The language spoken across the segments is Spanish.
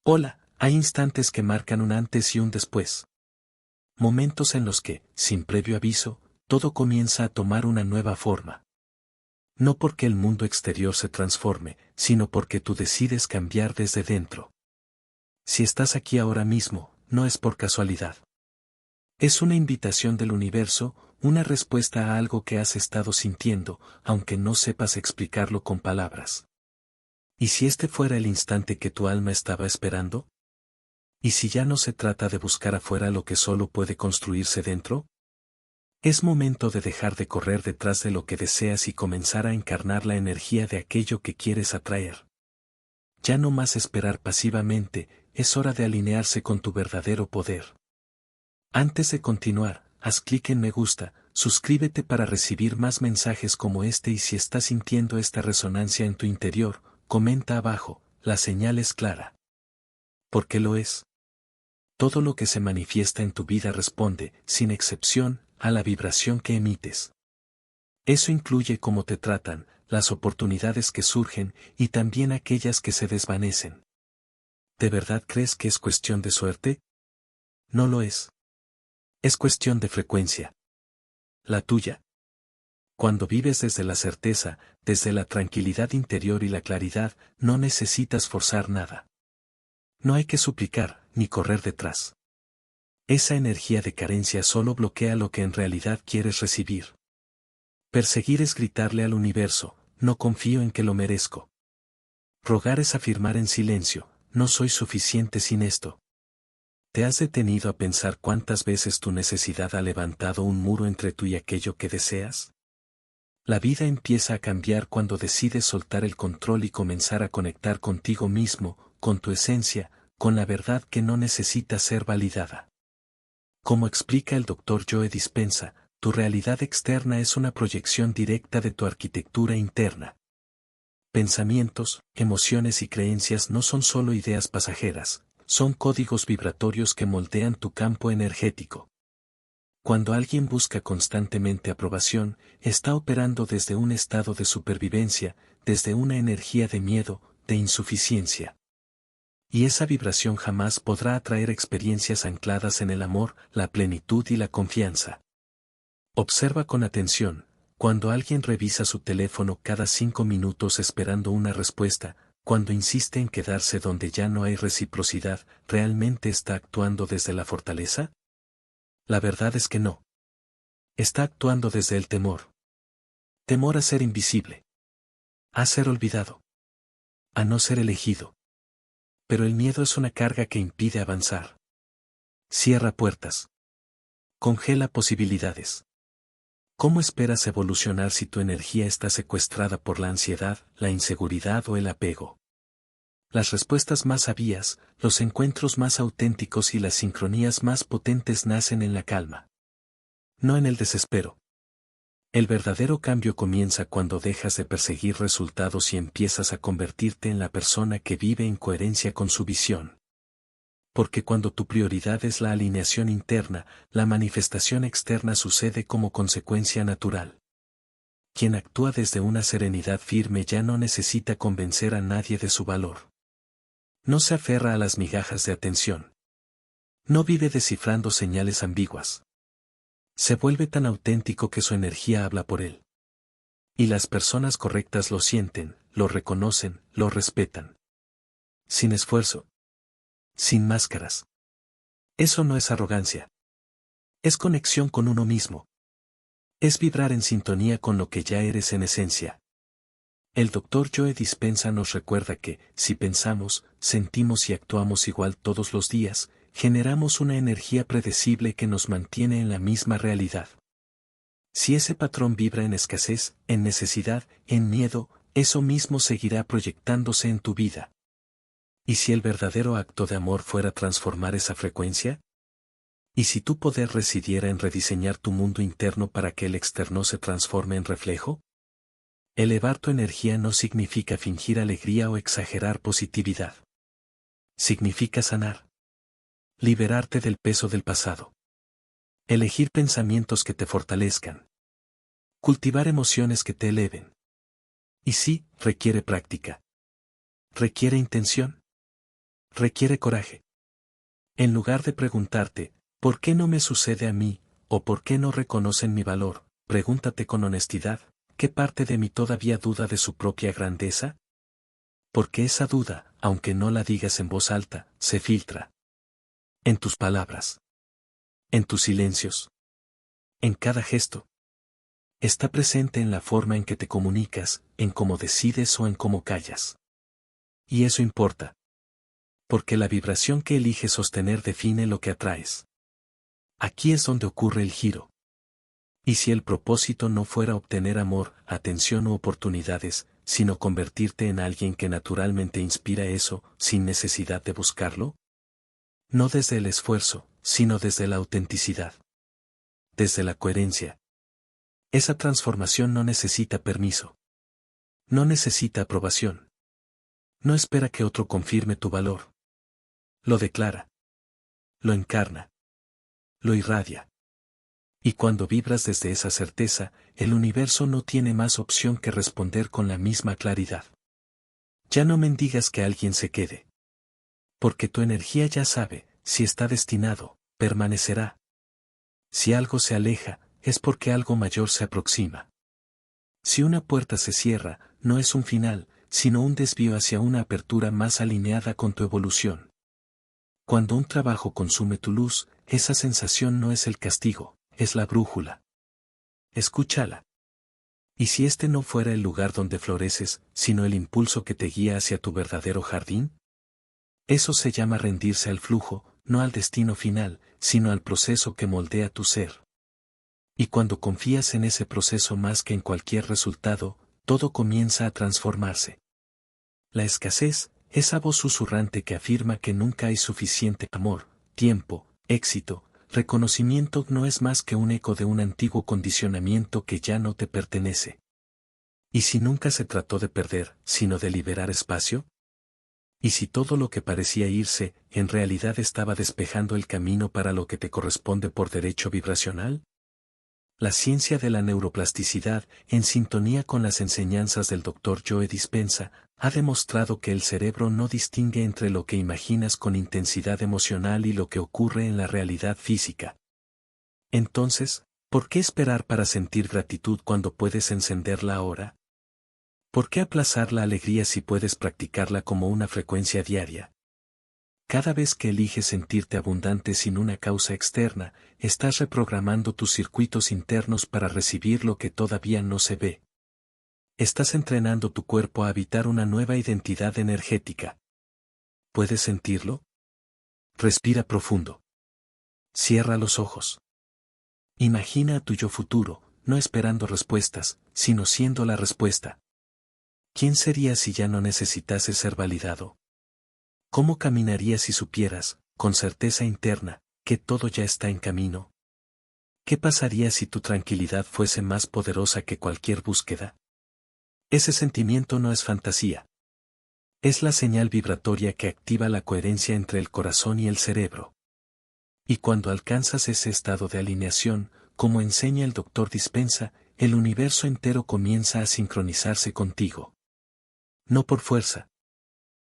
Hola, hay instantes que marcan un antes y un después. Momentos en los que, sin previo aviso, todo comienza a tomar una nueva forma. No porque el mundo exterior se transforme, sino porque tú decides cambiar desde dentro. Si estás aquí ahora mismo, no es por casualidad. Es una invitación del universo, una respuesta a algo que has estado sintiendo, aunque no sepas explicarlo con palabras. ¿Y si este fuera el instante que tu alma estaba esperando? ¿Y si ya no se trata de buscar afuera lo que solo puede construirse dentro? Es momento de dejar de correr detrás de lo que deseas y comenzar a encarnar la energía de aquello que quieres atraer. Ya no más esperar pasivamente, es hora de alinearse con tu verdadero poder. Antes de continuar, haz clic en me gusta, suscríbete para recibir más mensajes como este y si estás sintiendo esta resonancia en tu interior, comenta abajo, la señal es clara. ¿Por qué lo es? Todo lo que se manifiesta en tu vida responde, sin excepción, a la vibración que emites. Eso incluye cómo te tratan, las oportunidades que surgen y también aquellas que se desvanecen. ¿De verdad crees que es cuestión de suerte? No lo es. Es cuestión de frecuencia. La tuya. Cuando vives desde la certeza, desde la tranquilidad interior y la claridad, no necesitas forzar nada. No hay que suplicar, ni correr detrás. Esa energía de carencia solo bloquea lo que en realidad quieres recibir. Perseguir es gritarle al universo, no confío en que lo merezco. Rogar es afirmar en silencio, no soy suficiente sin esto. ¿Te has detenido a pensar cuántas veces tu necesidad ha levantado un muro entre tú y aquello que deseas? La vida empieza a cambiar cuando decides soltar el control y comenzar a conectar contigo mismo, con tu esencia, con la verdad que no necesita ser validada. Como explica el Dr. Joe Dispenza, tu realidad externa es una proyección directa de tu arquitectura interna. Pensamientos, emociones y creencias no son solo ideas pasajeras, son códigos vibratorios que moldean tu campo energético. Cuando alguien busca constantemente aprobación, está operando desde un estado de supervivencia, desde una energía de miedo, de insuficiencia. Y esa vibración jamás podrá atraer experiencias ancladas en el amor, la plenitud y la confianza. Observa con atención, cuando alguien revisa su teléfono cada 5 minutos esperando una respuesta, cuando insiste en quedarse donde ya no hay reciprocidad, ¿realmente está actuando desde la fortaleza? La verdad es que no. Está actuando desde el temor. Temor a ser invisible. A ser olvidado. A no ser elegido. Pero el miedo es una carga que impide avanzar. Cierra puertas. Congela posibilidades. ¿Cómo esperas evolucionar si tu energía está secuestrada por la ansiedad, la inseguridad o el apego? Las respuestas más sabias, los encuentros más auténticos y las sincronías más potentes nacen en la calma. No en el desespero. El verdadero cambio comienza cuando dejas de perseguir resultados y empiezas a convertirte en la persona que vive en coherencia con su visión. Porque cuando tu prioridad es la alineación interna, la manifestación externa sucede como consecuencia natural. Quien actúa desde una serenidad firme ya no necesita convencer a nadie de su valor. No se aferra a las migajas de atención. No vive descifrando señales ambiguas. Se vuelve tan auténtico que su energía habla por él. Y las personas correctas lo sienten, lo reconocen, lo respetan. Sin esfuerzo. Sin máscaras. Eso no es arrogancia. Es conexión con uno mismo. Es vibrar en sintonía con lo que ya eres en esencia. El Dr. Joe Dispenza nos recuerda que, si pensamos, sentimos y actuamos igual todos los días, generamos una energía predecible que nos mantiene en la misma realidad. Si ese patrón vibra en escasez, en necesidad, en miedo, eso mismo seguirá proyectándose en tu vida. ¿Y si el verdadero acto de amor fuera transformar esa frecuencia? ¿Y si tu poder residiera en rediseñar tu mundo interno para que el externo se transforme en reflejo? Elevar tu energía no significa fingir alegría o exagerar positividad. Significa sanar. Liberarte del peso del pasado. Elegir pensamientos que te fortalezcan. Cultivar emociones que te eleven. Y sí, requiere práctica. Requiere intención. Requiere coraje. En lugar de preguntarte, ¿por qué no me sucede a mí? ¿O por qué no reconocen mi valor? Pregúntate con honestidad, ¿qué parte de mí todavía duda de su propia grandeza? Porque esa duda, aunque no la digas en voz alta, se filtra. En tus palabras. En tus silencios. En cada gesto. Está presente en la forma en que te comunicas, en cómo decides o en cómo callas. Y eso importa. Porque la vibración que eliges sostener define lo que atraes. Aquí es donde ocurre el giro. Y si el propósito no fuera obtener amor, atención u oportunidades, sino convertirte en alguien que naturalmente inspira eso, sin necesidad de buscarlo? No desde el esfuerzo, sino desde la autenticidad. Desde la coherencia. Esa transformación no necesita permiso. No necesita aprobación. No espera que otro confirme tu valor. Lo declara. Lo encarna. Lo irradia. Y cuando vibras desde esa certeza, el universo no tiene más opción que responder con la misma claridad. Ya no mendigas que alguien se quede. Porque tu energía ya sabe, si está destinado, permanecerá. Si algo se aleja, es porque algo mayor se aproxima. Si una puerta se cierra, no es un final, sino un desvío hacia una apertura más alineada con tu evolución. Cuando un trabajo consume tu luz, esa sensación no es el castigo, es la brújula. Escúchala. ¿Y si este no fuera el lugar donde floreces, sino el impulso que te guía hacia tu verdadero jardín? Eso se llama rendirse al flujo, no al destino final, sino al proceso que moldea tu ser. Y cuando confías en ese proceso más que en cualquier resultado, todo comienza a transformarse. La escasez, esa voz susurrante que afirma que nunca hay suficiente amor, tiempo, éxito, reconocimiento no es más que un eco de un antiguo condicionamiento que ya no te pertenece. ¿Y si nunca se trató de perder, sino de liberar espacio? ¿Y si todo lo que parecía irse, en realidad estaba despejando el camino para lo que te corresponde por derecho vibracional? La ciencia de la neuroplasticidad, en sintonía con las enseñanzas del Dr. Joe Dispenza, ha demostrado que el cerebro no distingue entre lo que imaginas con intensidad emocional y lo que ocurre en la realidad física. Entonces, ¿por qué esperar para sentir gratitud cuando puedes encenderla ahora? ¿Por qué aplazar la alegría si puedes practicarla como una frecuencia diaria? Cada vez que eliges sentirte abundante sin una causa externa, estás reprogramando tus circuitos internos para recibir lo que todavía no se ve. Estás entrenando tu cuerpo a habitar una nueva identidad energética. ¿Puedes sentirlo? Respira profundo. Cierra los ojos. Imagina a tu yo futuro, no esperando respuestas, sino siendo la respuesta. ¿Quién serías si ya no necesitase ser validado? ¿Cómo caminarías si supieras, con certeza interna, que todo ya está en camino? ¿Qué pasaría si tu tranquilidad fuese más poderosa que cualquier búsqueda? Ese sentimiento no es fantasía. Es la señal vibratoria que activa la coherencia entre el corazón y el cerebro. Y cuando alcanzas ese estado de alineación, como enseña el Dr. Dispenza, el universo entero comienza a sincronizarse contigo. No por fuerza.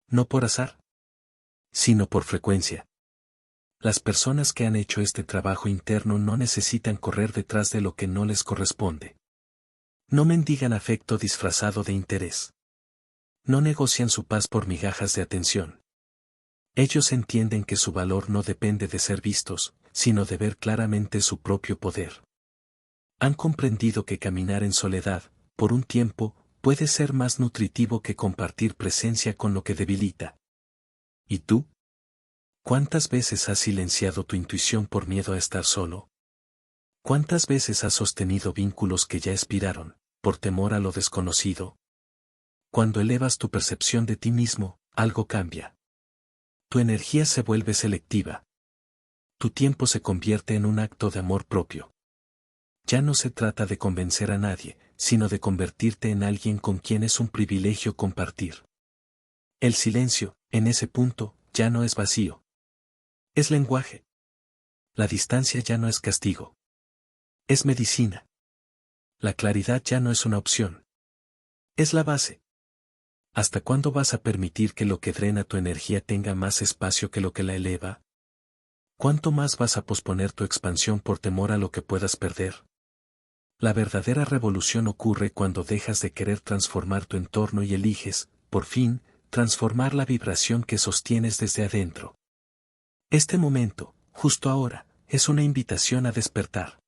No por azar. Sino por frecuencia. Las personas que han hecho este trabajo interno no necesitan correr detrás de lo que no les corresponde. No mendigan afecto disfrazado de interés. No negocian su paz por migajas de atención. Ellos entienden que su valor no depende de ser vistos, sino de ver claramente su propio poder. Han comprendido que caminar en soledad, por un tiempo, puede ser más nutritivo que compartir presencia con lo que debilita. ¿Y tú? ¿Cuántas veces has silenciado tu intuición por miedo a estar solo? ¿Cuántas veces has sostenido vínculos que ya expiraron, por temor a lo desconocido? Cuando elevas tu percepción de ti mismo, algo cambia. Tu energía se vuelve selectiva. Tu tiempo se convierte en un acto de amor propio. Ya no se trata de convencer a nadie, sino de convertirte en alguien con quien es un privilegio compartir. El silencio, en ese punto, ya no es vacío. Es lenguaje. La distancia ya no es castigo. Es medicina. La claridad ya no es una opción. Es la base. ¿Hasta cuándo vas a permitir que lo que drena tu energía tenga más espacio que lo que la eleva? ¿Cuánto más vas a posponer tu expansión por temor a lo que puedas perder? La verdadera revolución ocurre cuando dejas de querer transformar tu entorno y eliges, por fin, transformar la vibración que sostienes desde adentro. Este momento, justo ahora, es una invitación a despertar.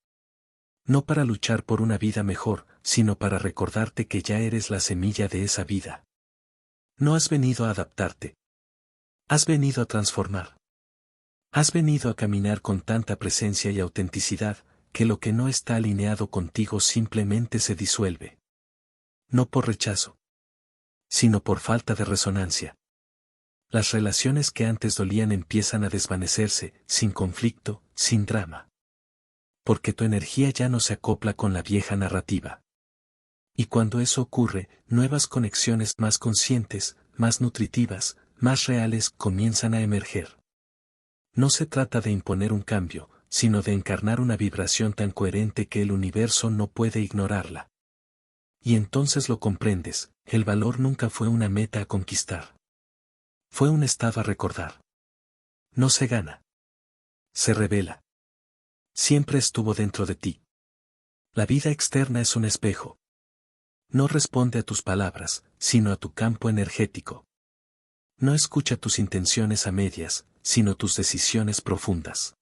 No para luchar por una vida mejor, sino para recordarte que ya eres la semilla de esa vida. No has venido a adaptarte. Has venido a transformar. Has venido a caminar con tanta presencia y autenticidad, que lo que no está alineado contigo simplemente se disuelve. No por rechazo, sino por falta de resonancia. Las relaciones que antes dolían empiezan a desvanecerse, sin conflicto, sin drama. Porque tu energía ya no se acopla con la vieja narrativa. Y cuando eso ocurre, nuevas conexiones más conscientes, más nutritivas, más reales comienzan a emerger. No se trata de imponer un cambio, sino de encarnar una vibración tan coherente que el universo no puede ignorarla. Y entonces lo comprendes, el valor nunca fue una meta a conquistar. Fue un estado a recordar. No se gana. Se revela. Siempre estuvo dentro de ti. La vida externa es un espejo. No responde a tus palabras, sino a tu campo energético. No escucha tus intenciones a medias, sino tus decisiones profundas.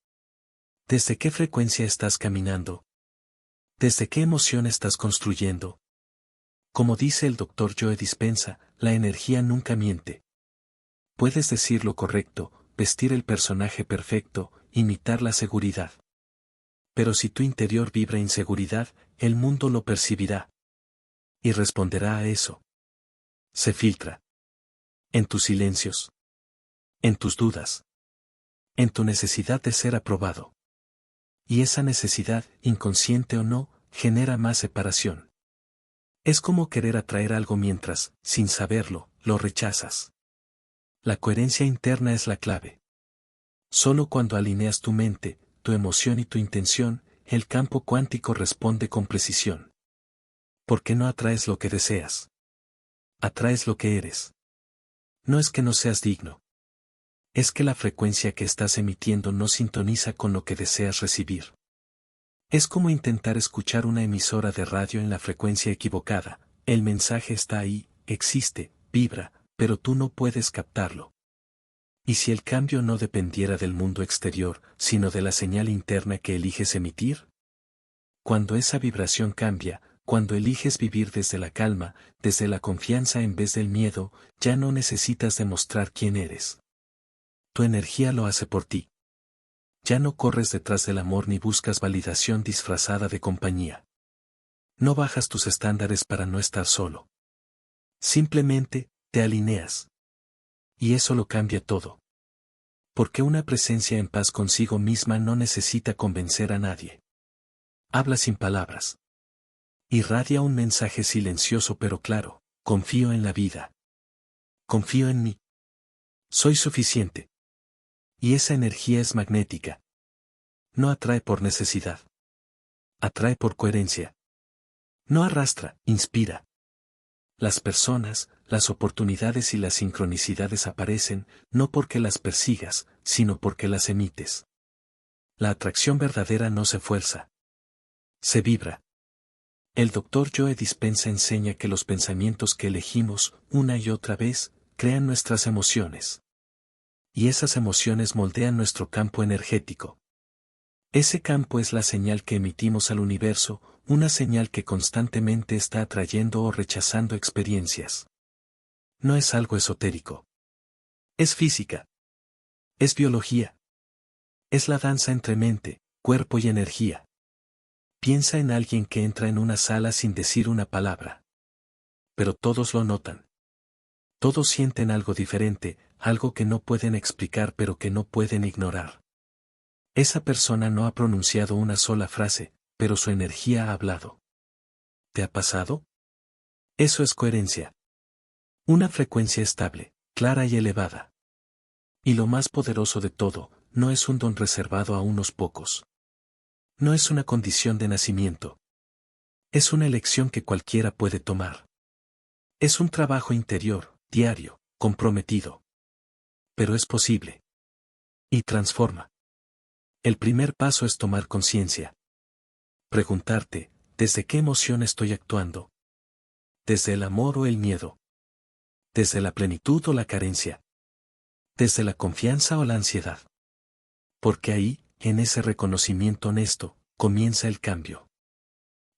¿Desde qué frecuencia estás caminando? ¿Desde qué emoción estás construyendo? Como dice el Dr. Joe Dispenza, la energía nunca miente. Puedes decir lo correcto, vestir el personaje perfecto, imitar la seguridad. Pero si tu interior vibra inseguridad, el mundo lo percibirá. Y responderá a eso. Se filtra. En tus silencios. En tus dudas. En tu necesidad de ser aprobado. Y esa necesidad, inconsciente o no, genera más separación. Es como querer atraer algo mientras, sin saberlo, lo rechazas. La coherencia interna es la clave. Solo cuando alineas tu mente, tu emoción y tu intención, el campo cuántico responde con precisión. Porque no atraes lo que deseas. Atraes lo que eres. No es que no seas digno. Es que la frecuencia que estás emitiendo no sintoniza con lo que deseas recibir. Es como intentar escuchar una emisora de radio en la frecuencia equivocada. El mensaje está ahí, existe, vibra, pero tú no puedes captarlo. ¿Y si el cambio no dependiera del mundo exterior, sino de la señal interna que eliges emitir? Cuando esa vibración cambia, cuando eliges vivir desde la calma, desde la confianza en vez del miedo, ya no necesitas demostrar quién eres. Tu energía lo hace por ti. Ya no corres detrás del amor ni buscas validación disfrazada de compañía. No bajas tus estándares para no estar solo. Simplemente, te alineas. Y eso lo cambia todo. Porque una presencia en paz consigo misma no necesita convencer a nadie. Habla sin palabras. Irradia un mensaje silencioso pero claro: confío en la vida. Confío en mí. Soy suficiente. Y esa energía es magnética. No atrae por necesidad. Atrae por coherencia. No arrastra, inspira. Las personas, las oportunidades y las sincronicidades aparecen, no porque las persigas, sino porque las emites. La atracción verdadera no se fuerza. Se vibra. El Dr. Joe Dispenza enseña que los pensamientos que elegimos, una y otra vez, crean nuestras emociones. Y esas emociones moldean nuestro campo energético. Ese campo es la señal que emitimos al universo, una señal que constantemente está atrayendo o rechazando experiencias. No es algo esotérico. Es física. Es biología. Es la danza entre mente, cuerpo y energía. Piensa en alguien que entra en una sala sin decir una palabra. Pero todos lo notan. Todos sienten algo diferente, algo que no pueden explicar pero que no pueden ignorar. Esa persona no ha pronunciado una sola frase, pero su energía ha hablado. ¿Te ha pasado? Eso es coherencia. Una frecuencia estable, clara y elevada. Y lo más poderoso de todo, no es un don reservado a unos pocos. No es una condición de nacimiento. Es una elección que cualquiera puede tomar. Es un trabajo interior, diario, comprometido. Pero es posible. Y transforma. El primer paso es tomar conciencia. Preguntarte, ¿desde qué emoción estoy actuando? ¿Desde el amor o el miedo? ¿Desde la plenitud o la carencia? ¿Desde la confianza o la ansiedad? Porque ahí, en ese reconocimiento honesto, comienza el cambio.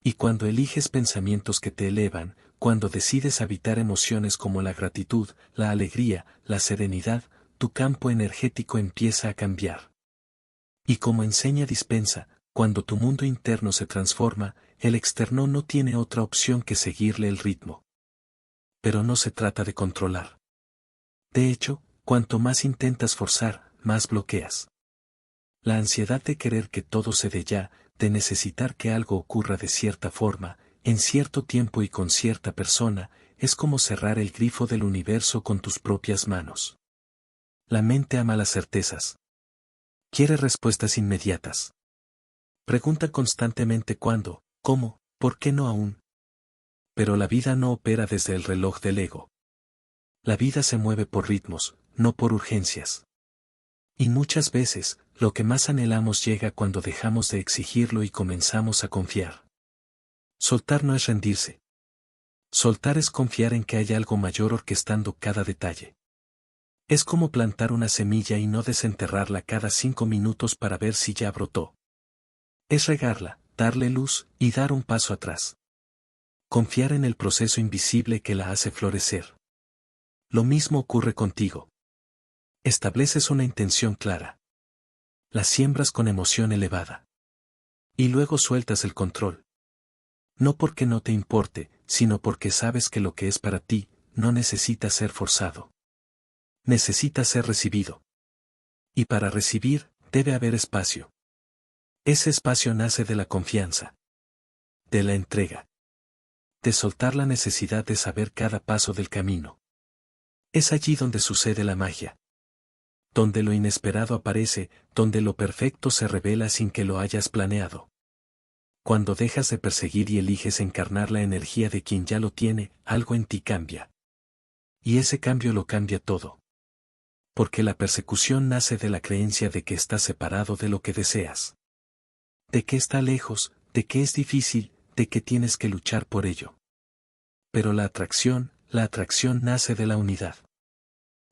Y cuando eliges pensamientos que te elevan, cuando decides habitar emociones como la gratitud, la alegría, la serenidad, tu campo energético empieza a cambiar. Y como enseña Dispensa, cuando tu mundo interno se transforma, el externo no tiene otra opción que seguirle el ritmo. Pero no se trata de controlar. De hecho, cuanto más intentas forzar, más bloqueas. La ansiedad de querer que todo se dé ya, de necesitar que algo ocurra de cierta forma, en cierto tiempo y con cierta persona, es como cerrar el grifo del universo con tus propias manos. La mente ama las certezas. Quiere respuestas inmediatas. Pregunta constantemente cuándo, cómo, por qué no aún. Pero la vida no opera desde el reloj del ego. La vida se mueve por ritmos, no por urgencias. Y muchas veces, lo que más anhelamos llega cuando dejamos de exigirlo y comenzamos a confiar. Soltar no es rendirse. Soltar es confiar en que hay algo mayor orquestando cada detalle. Es como plantar una semilla y no desenterrarla cada 5 minutos para ver si ya brotó. Es regarla, darle luz y dar un paso atrás. Confiar en el proceso invisible que la hace florecer. Lo mismo ocurre contigo. Estableces una intención clara. La siembras con emoción elevada. Y luego sueltas el control. No porque no te importe, sino porque sabes que lo que es para ti, no necesita ser forzado. Necesita ser recibido. Y para recibir, debe haber espacio. Ese espacio nace de la confianza. De la entrega. De soltar la necesidad de saber cada paso del camino. Es allí donde sucede la magia. Donde lo inesperado aparece, donde lo perfecto se revela sin que lo hayas planeado. Cuando dejas de perseguir y eliges encarnar la energía de quien ya lo tiene, algo en ti cambia. Y ese cambio lo cambia todo. Porque la persecución nace de la creencia de que estás separado de lo que deseas. De que está lejos, de que es difícil, de que tienes que luchar por ello. Pero la atracción nace de la unidad.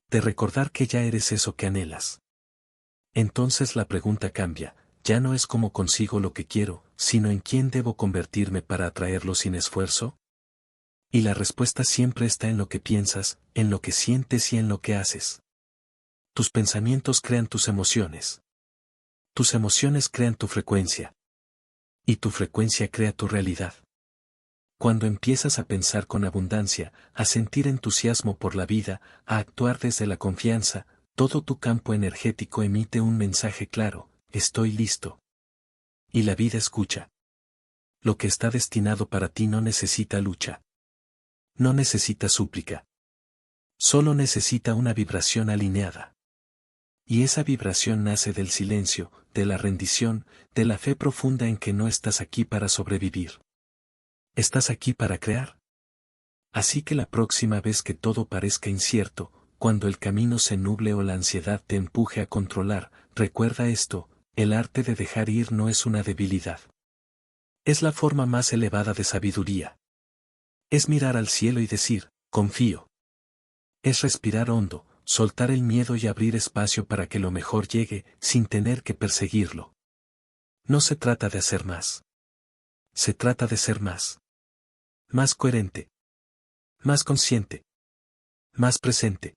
De recordar que ya eres eso que anhelas. Entonces la pregunta cambia, ya no es cómo consigo lo que quiero, sino en quién debo convertirme para atraerlo sin esfuerzo. Y la respuesta siempre está en lo que piensas, en lo que sientes y en lo que haces. Tus pensamientos crean tus emociones. Tus emociones crean tu frecuencia. Y tu frecuencia crea tu realidad. Cuando empiezas a pensar con abundancia, a sentir entusiasmo por la vida, a actuar desde la confianza, todo tu campo energético emite un mensaje claro, estoy listo. Y la vida escucha. Lo que está destinado para ti no necesita lucha. No necesita súplica. Solo necesita una vibración alineada. Y esa vibración nace del silencio, de la rendición, de la fe profunda en que no estás aquí para sobrevivir. Estás aquí para crear. Así que la próxima vez que todo parezca incierto, cuando el camino se nuble o la ansiedad te empuje a controlar, recuerda esto, el arte de dejar ir no es una debilidad. Es la forma más elevada de sabiduría. Es mirar al cielo y decir, confío. Es respirar hondo, soltar el miedo y abrir espacio para que lo mejor llegue, sin tener que perseguirlo. No se trata de hacer más. Se trata de ser más. Más coherente. Más consciente. Más presente.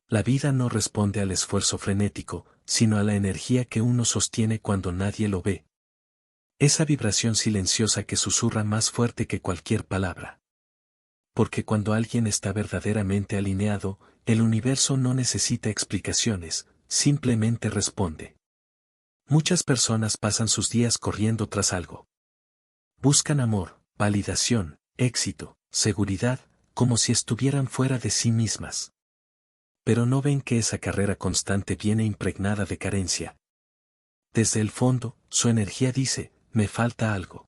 La vida no responde al esfuerzo frenético, sino a la energía que uno sostiene cuando nadie lo ve. Esa vibración silenciosa que susurra más fuerte que cualquier palabra. Porque cuando alguien está verdaderamente alineado, el universo no necesita explicaciones, simplemente responde. Muchas personas pasan sus días corriendo tras algo. Buscan amor, validación, éxito, seguridad, como si estuvieran fuera de sí mismas. Pero no ven que esa carrera constante viene impregnada de carencia. Desde el fondo, su energía dice, me falta algo.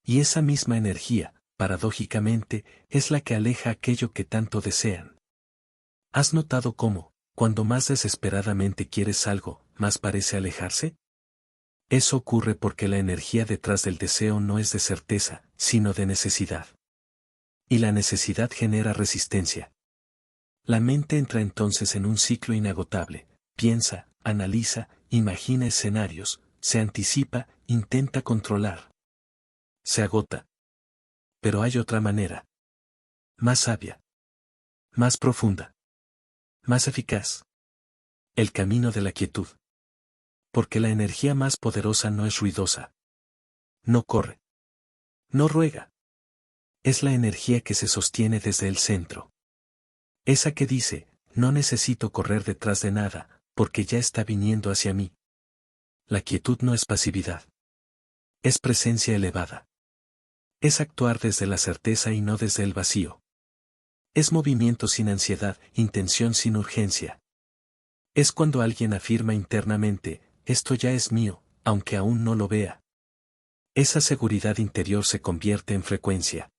Y esa misma energía, paradójicamente, es la que aleja aquello que tanto desean. ¿Has notado cómo, cuando más desesperadamente quieres algo, más parece alejarse? Eso ocurre porque la energía detrás del deseo no es de certeza, sino de necesidad. Y la necesidad genera resistencia. La mente entra entonces en un ciclo inagotable, piensa, analiza, imagina escenarios, se anticipa, intenta controlar. Se agota. Pero hay otra manera. Más sabia. Más profunda. Más eficaz. El camino de la quietud. Porque la energía más poderosa no es ruidosa. No corre. No ruega. Es la energía que se sostiene desde el centro. Esa que dice, no necesito correr detrás de nada, porque ya está viniendo hacia mí. La quietud no es pasividad. Es presencia elevada. Es actuar desde la certeza y no desde el vacío. Es movimiento sin ansiedad, intención sin urgencia. Es cuando alguien afirma internamente, esto ya es mío, aunque aún no lo vea. Esa seguridad interior se convierte en frecuencia.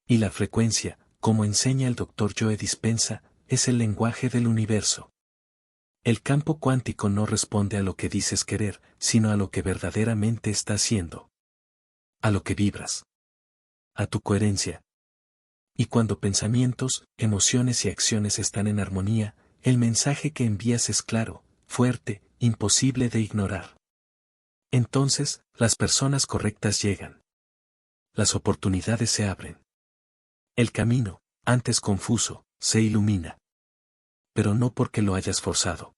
Y la frecuencia, como enseña el Dr. Joe Dispenza, es el lenguaje del universo. El campo cuántico no responde a lo que dices querer, sino a lo que verdaderamente está haciendo. A lo que vibras. A tu coherencia. Y cuando pensamientos, emociones y acciones están en armonía, el mensaje que envías es claro, fuerte, imposible de ignorar. Entonces, las personas correctas llegan. Las oportunidades se abren. El camino, antes confuso, se ilumina. Pero no porque lo hayas forzado,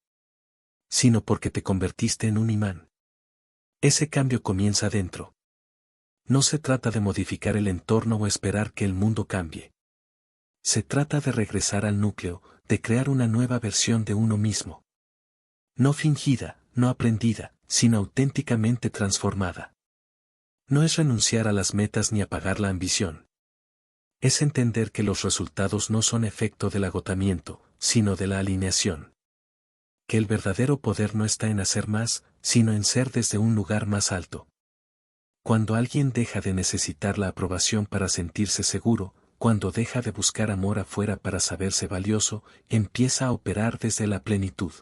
sino porque te convertiste en un imán. Ese cambio comienza dentro. No se trata de modificar el entorno o esperar que el mundo cambie. Se trata de regresar al núcleo, de crear una nueva versión de uno mismo. No fingida, no aprendida, sino auténticamente transformada. No es renunciar a las metas ni apagar la ambición. Es entender que los resultados no son efecto del agotamiento, sino de la alineación. Que el verdadero poder no está en hacer más, sino en ser desde un lugar más alto. Cuando alguien deja de necesitar la aprobación para sentirse seguro, cuando deja de buscar amor afuera para saberse valioso, empieza a operar desde la plenitud.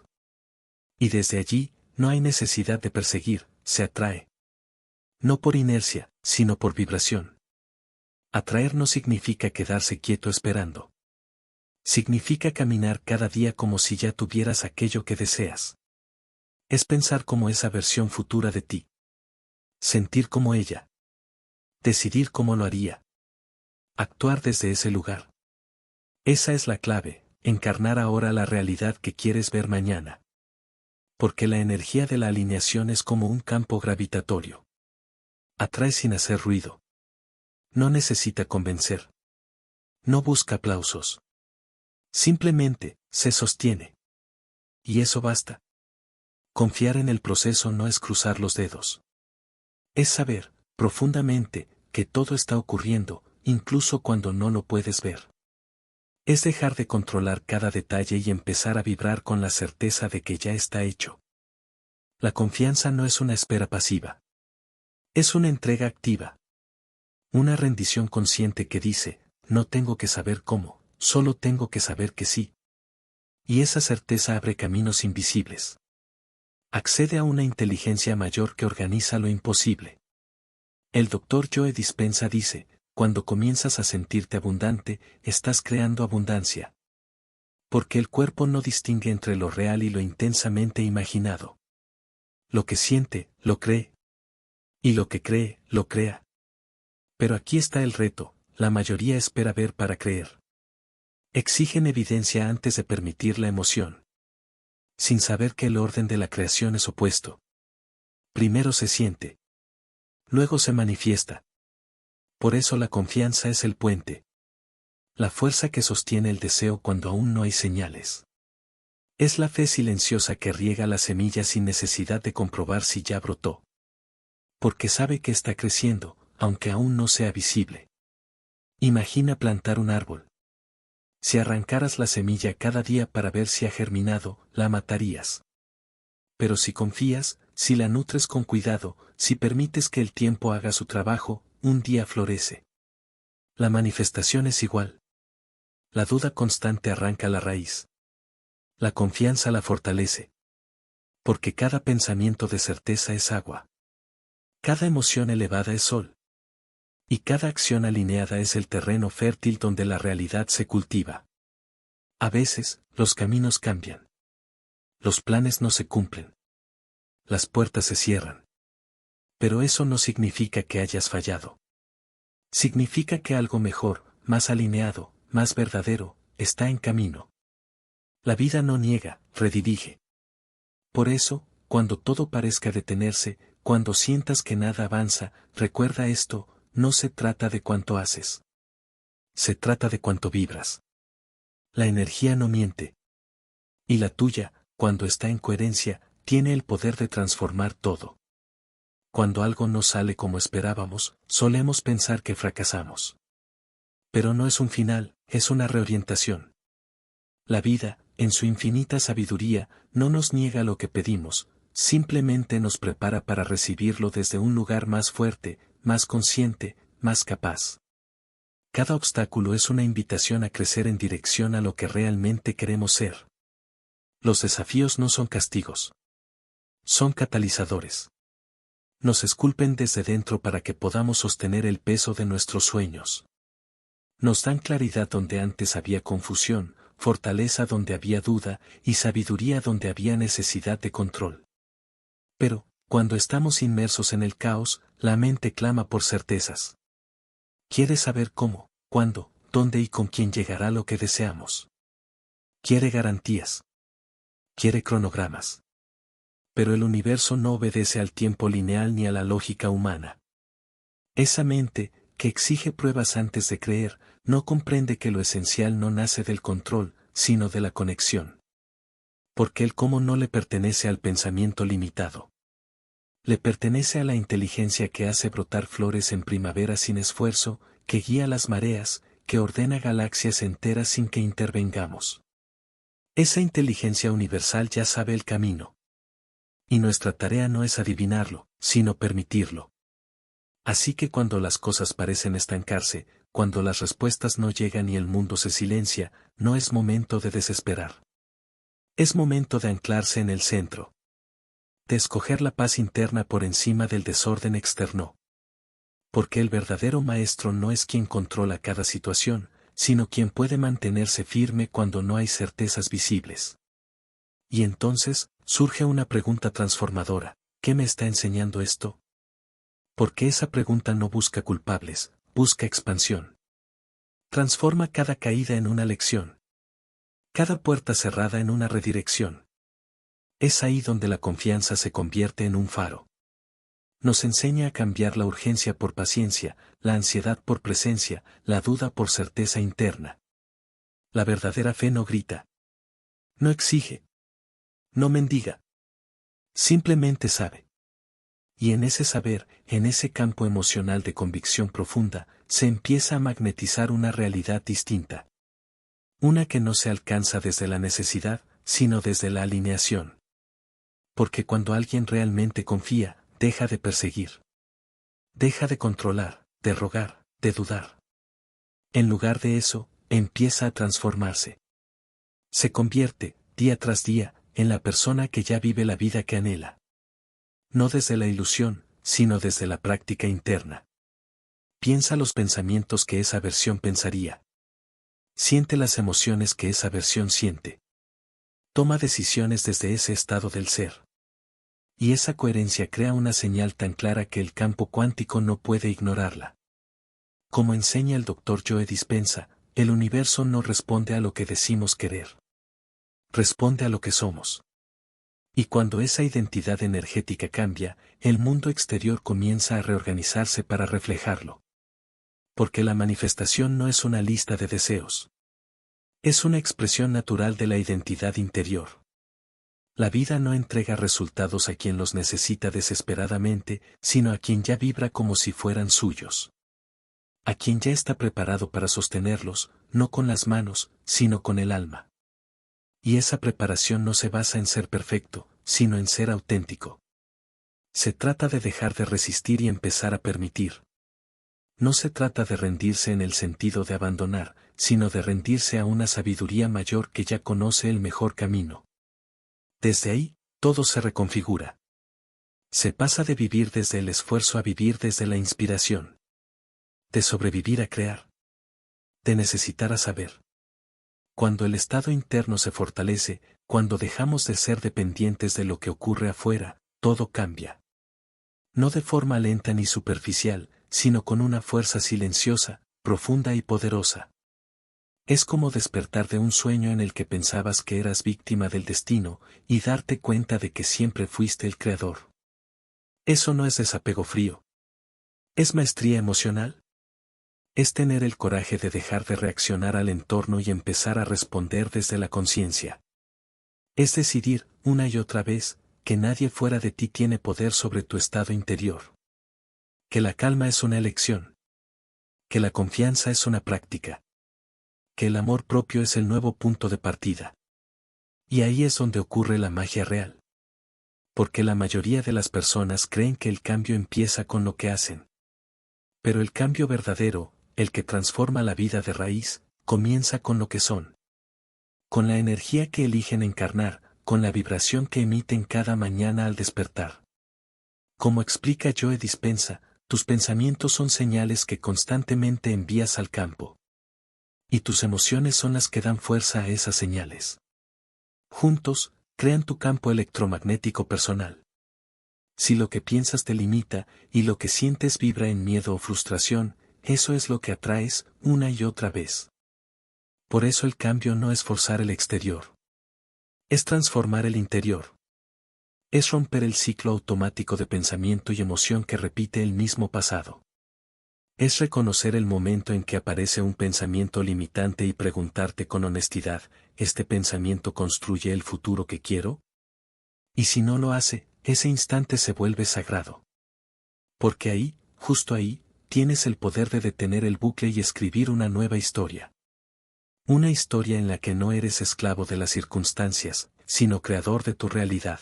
Y desde allí, no hay necesidad de perseguir, se atrae. No por inercia, sino por vibración. Atraer no significa quedarse quieto esperando. Significa caminar cada día como si ya tuvieras aquello que deseas. Es pensar como esa versión futura de ti. Sentir como ella. Decidir cómo lo haría. Actuar desde ese lugar. Esa es la clave, encarnar ahora la realidad que quieres ver mañana. Porque la energía de la alineación es como un campo gravitatorio. Atrae sin hacer ruido. No necesita convencer. No busca aplausos. Simplemente, se sostiene. Y eso basta. Confiar en el proceso no es cruzar los dedos. Es saber, profundamente, que todo está ocurriendo, incluso cuando no lo puedes ver. Es dejar de controlar cada detalle y empezar a vibrar con la certeza de que ya está hecho. La confianza no es una espera pasiva. Es una entrega activa. Una rendición consciente que dice, no tengo que saber cómo, solo tengo que saber que sí. Y esa certeza abre caminos invisibles. Accede a una inteligencia mayor que organiza lo imposible. El Dr. Joe Dispenza dice, cuando comienzas a sentirte abundante, estás creando abundancia. Porque el cuerpo no distingue entre lo real y lo intensamente imaginado. Lo que siente, lo cree. Y lo que cree, lo crea. Pero aquí está el reto, la mayoría espera ver para creer. Exigen evidencia antes de permitir la emoción. Sin saber que el orden de la creación es opuesto. Primero se siente. Luego se manifiesta. Por eso la confianza es el puente. La fuerza que sostiene el deseo cuando aún no hay señales. Es la fe silenciosa que riega la semilla sin necesidad de comprobar si ya brotó. Porque sabe que está creciendo, aunque aún no sea visible. Imagina plantar un árbol. Si arrancaras la semilla cada día para ver si ha germinado, la matarías. Pero si confías, si la nutres con cuidado, si permites que el tiempo haga su trabajo, un día florece. La manifestación es igual. La duda constante arranca la raíz. La confianza la fortalece. Porque cada pensamiento de certeza es agua. Cada emoción elevada es sol. Y cada acción alineada es el terreno fértil donde la realidad se cultiva. A veces, los caminos cambian. Los planes no se cumplen. Las puertas se cierran. Pero eso no significa que hayas fallado. Significa que algo mejor, más alineado, más verdadero, está en camino. La vida no niega, redirige. Por eso, cuando todo parezca detenerse, cuando sientas que nada avanza, recuerda esto, no se trata de cuánto haces. Se trata de cuánto vibras. La energía no miente. Y la tuya, cuando está en coherencia, tiene el poder de transformar todo. Cuando algo no sale como esperábamos, solemos pensar que fracasamos. Pero no es un final, es una reorientación. La vida, en su infinita sabiduría, no nos niega lo que pedimos, simplemente nos prepara para recibirlo desde un lugar más fuerte, más consciente, más capaz. Cada obstáculo es una invitación a crecer en dirección a lo que realmente queremos ser. Los desafíos no son castigos. Son catalizadores. Nos esculpen desde dentro para que podamos sostener el peso de nuestros sueños. Nos dan claridad donde antes había confusión, fortaleza donde había duda, y sabiduría donde había necesidad de control. Pero, cuando estamos inmersos en el caos, la mente clama por certezas. Quiere saber cómo, cuándo, dónde y con quién llegará lo que deseamos. Quiere garantías. Quiere cronogramas. Pero el universo no obedece al tiempo lineal ni a la lógica humana. Esa mente, que exige pruebas antes de creer, no comprende que lo esencial no nace del control, sino de la conexión. Porque el cómo no le pertenece al pensamiento limitado. Le pertenece a la inteligencia que hace brotar flores en primavera sin esfuerzo, que guía las mareas, que ordena galaxias enteras sin que intervengamos. Esa inteligencia universal ya sabe el camino. Y nuestra tarea no es adivinarlo, sino permitirlo. Así que cuando las cosas parecen estancarse, cuando las respuestas no llegan y el mundo se silencia, no es momento de desesperar. Es momento de anclarse en el centro. De escoger la paz interna por encima del desorden externo. Porque el verdadero maestro no es quien controla cada situación, sino quien puede mantenerse firme cuando no hay certezas visibles. Y entonces, surge una pregunta transformadora: ¿qué me está enseñando esto? Porque esa pregunta no busca culpables, busca expansión. Transforma cada caída en una lección. Cada puerta cerrada en una redirección. Es ahí donde la confianza se convierte en un faro. Nos enseña a cambiar la urgencia por paciencia, la ansiedad por presencia, la duda por certeza interna. La verdadera fe no grita. No exige. No mendiga. Simplemente sabe. Y en ese saber, en ese campo emocional de convicción profunda, se empieza a magnetizar una realidad distinta. Una que no se alcanza desde la necesidad, sino desde la alineación. Porque cuando alguien realmente confía, deja de perseguir. Deja de controlar, de rogar, de dudar. En lugar de eso, empieza a transformarse. Se convierte, día tras día, en la persona que ya vive la vida que anhela. No desde la ilusión, sino desde la práctica interna. Piensa los pensamientos que esa versión pensaría. Siente las emociones que esa versión siente. Toma decisiones desde ese estado del ser. Y esa coherencia crea una señal tan clara que el campo cuántico no puede ignorarla. Como enseña el Dr. Joe Dispenza, el universo no responde a lo que decimos querer. Responde a lo que somos. Y cuando esa identidad energética cambia, el mundo exterior comienza a reorganizarse para reflejarlo. Porque la manifestación no es una lista de deseos. Es una expresión natural de la identidad interior. La vida no entrega resultados a quien los necesita desesperadamente, sino a quien ya vibra como si fueran suyos. A quien ya está preparado para sostenerlos, no con las manos, sino con el alma. Y esa preparación no se basa en ser perfecto, sino en ser auténtico. Se trata de dejar de resistir y empezar a permitir. No se trata de rendirse en el sentido de abandonar, sino de rendirse a una sabiduría mayor que ya conoce el mejor camino. Desde ahí, todo se reconfigura. Se pasa de vivir desde el esfuerzo a vivir desde la inspiración. De sobrevivir a crear. De necesitar a saber. Cuando el estado interno se fortalece, cuando dejamos de ser dependientes de lo que ocurre afuera, todo cambia. No de forma lenta ni superficial, sino con una fuerza silenciosa, profunda y poderosa. Es como despertar de un sueño en el que pensabas que eras víctima del destino, y darte cuenta de que siempre fuiste el creador. Eso no es desapego frío. ¿Es maestría emocional? Es tener el coraje de dejar de reaccionar al entorno y empezar a responder desde la conciencia. Es decidir, una y otra vez, que nadie fuera de ti tiene poder sobre tu estado interior. Que la calma es una elección. Que la confianza es una práctica. Que el amor propio es el nuevo punto de partida. Y ahí es donde ocurre la magia real. Porque la mayoría de las personas creen que el cambio empieza con lo que hacen. Pero el cambio verdadero, el que transforma la vida de raíz, comienza con lo que son. Con la energía que eligen encarnar, con la vibración que emiten cada mañana al despertar. Como explica Joe Dispenza, tus pensamientos son señales que constantemente envías al campo. Y tus emociones son las que dan fuerza a esas señales. Juntos, crean tu campo electromagnético personal. Si lo que piensas te limita, y lo que sientes vibra en miedo o frustración, eso es lo que atraes, una y otra vez. Por eso el cambio no es forzar el exterior. Es transformar el interior. Es romper el ciclo automático de pensamiento y emoción que repite el mismo pasado. Es reconocer el momento en que aparece un pensamiento limitante y preguntarte con honestidad, ¿este pensamiento construye el futuro que quiero? Y si no lo hace, ese instante se vuelve sagrado. Porque ahí, justo ahí, tienes el poder de detener el bucle y escribir una nueva historia. Una historia en la que no eres esclavo de las circunstancias, sino creador de tu realidad.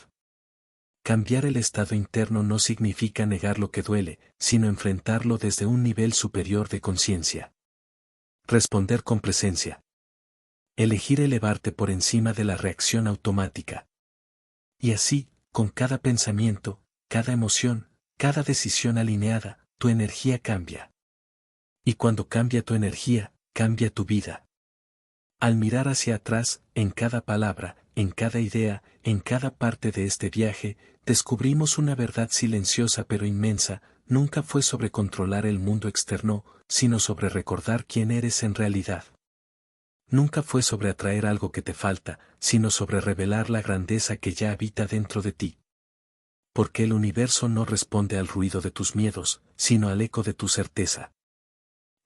Cambiar el estado interno no significa negar lo que duele, sino enfrentarlo desde un nivel superior de conciencia. Responder con presencia. Elegir elevarte por encima de la reacción automática. Y así, con cada pensamiento, cada emoción, cada decisión alineada, tu energía cambia. Y cuando cambia tu energía, cambia tu vida. Al mirar hacia atrás, en cada palabra, en cada idea, en cada parte de este viaje, descubrimos una verdad silenciosa pero inmensa, nunca fue sobre controlar el mundo externo, sino sobre recordar quién eres en realidad. Nunca fue sobre atraer algo que te falta, sino sobre revelar la grandeza que ya habita dentro de ti. Porque el universo no responde al ruido de tus miedos, sino al eco de tu certeza.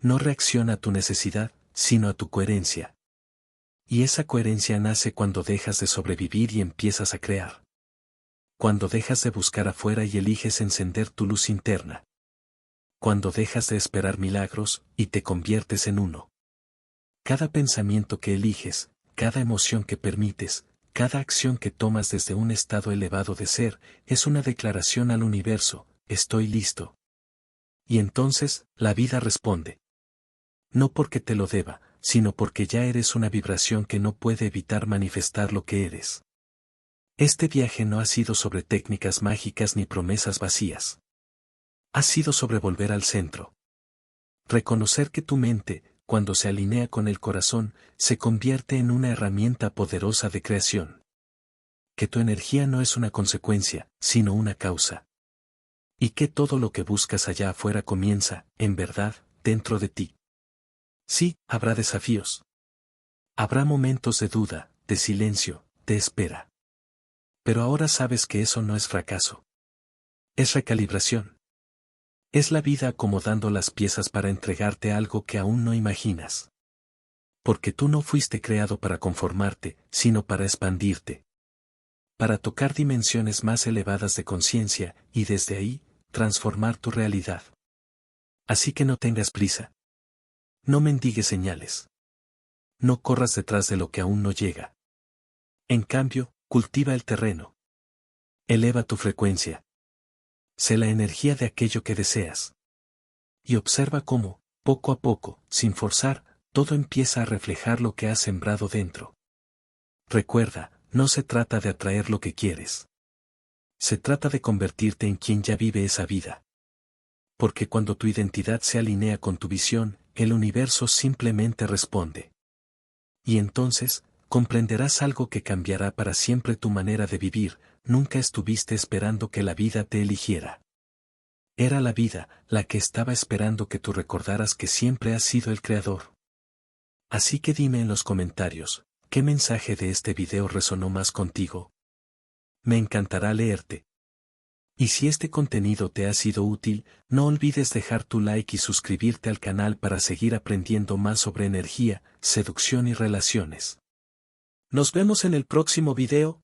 No reacciona a tu necesidad, sino a tu coherencia. Y esa coherencia nace cuando dejas de sobrevivir y empiezas a crear. Cuando dejas de buscar afuera y eliges encender tu luz interna. Cuando dejas de esperar milagros y te conviertes en uno. Cada pensamiento que eliges, cada emoción que permites, cada acción que tomas desde un estado elevado de ser, es una declaración al universo, estoy listo. Y entonces, la vida responde. No porque te lo deba, sino porque ya eres una vibración que no puede evitar manifestar lo que eres. Este viaje no ha sido sobre técnicas mágicas ni promesas vacías. Ha sido sobre volver al centro. Reconocer que tu mente, cuando se alinea con el corazón, se convierte en una herramienta poderosa de creación. Que tu energía no es una consecuencia, sino una causa. Y que todo lo que buscas allá afuera comienza, en verdad, dentro de ti. Sí, habrá desafíos. Habrá momentos de duda, de silencio, de espera. Pero ahora sabes que eso no es fracaso. Es recalibración. Es la vida acomodando las piezas para entregarte algo que aún no imaginas. Porque tú no fuiste creado para conformarte, sino para expandirte. Para tocar dimensiones más elevadas de conciencia, y desde ahí, transformar tu realidad. Así que no tengas prisa. No mendigues señales. No corras detrás de lo que aún no llega. En cambio, cultiva el terreno. Eleva tu frecuencia. Sé la energía de aquello que deseas. Y observa cómo, poco a poco, sin forzar, todo empieza a reflejar lo que has sembrado dentro. Recuerda, no se trata de atraer lo que quieres. Se trata de convertirte en quien ya vive esa vida. Porque cuando tu identidad se alinea con tu visión, el universo simplemente responde. Y entonces, comprenderás algo que cambiará para siempre tu manera de vivir. Nunca estuviste esperando que la vida te eligiera. Era la vida, la que estaba esperando que tú recordaras que siempre has sido el creador. Así que dime en los comentarios, ¿qué mensaje de este video resonó más contigo? Me encantará leerte. Y si este contenido te ha sido útil, no olvides dejar tu like y suscribirte al canal para seguir aprendiendo más sobre energía, seducción y relaciones. Nos vemos en el próximo video.